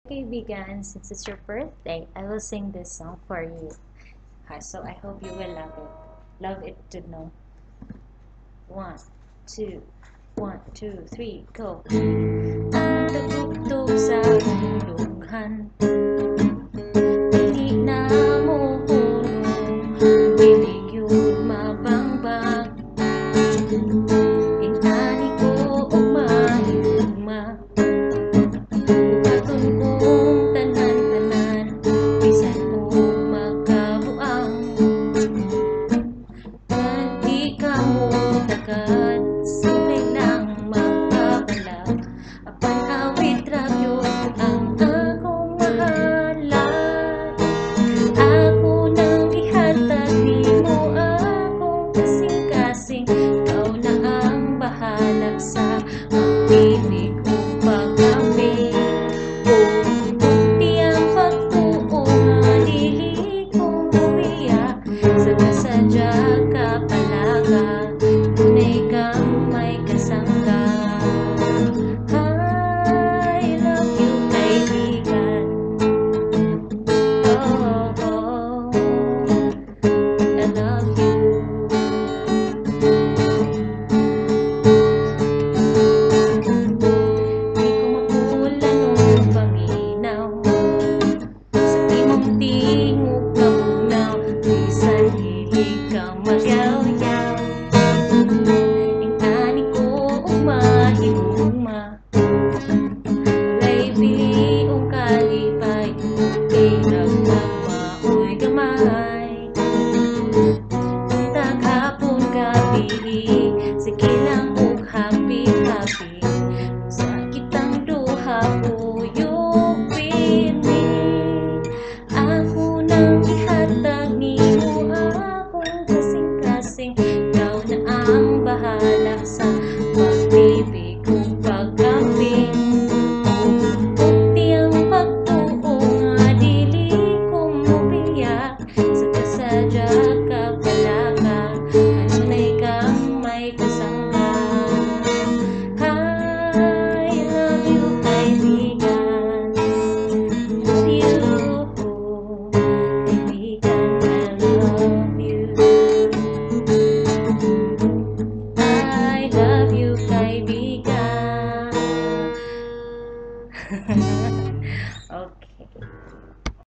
Kaibigan, since it's your birthday, I will sing this song for you. So I hope you will love it. Love it to know. One, two, 1, 2, 3, go. Ang tugtog sa dughan, dili na mohurong, dili gyud mabangbang. Ingani ko og mahigugma, buhaton kong tanan-tanan, bisan og magkabuang. Pag di ka mo takad, simple lang magpapalag. Apan awit ra gyud ang akong mahalan. Ako nang ihatag nimo akong kasing-kasing. Ikaw na ang bahala sa pag-ibig kong pag-api. Kung bukti ang pagtuo nga dili kong umiyak, sa kasadya kapalaga, tunay kang may kasangga. I love you, kaibigan. Oh, oh, I love you. Di ko mapula nung paminaw sa imong tingog nga bugnaw, bisan hilig kang magyaw-yaw. Ingani ko og mahigugma, walay piliong kalipay, kay dagdag maoy gamay. Buntag hapon gabi, sige lang og happy-happy. Sa kitang duha puyo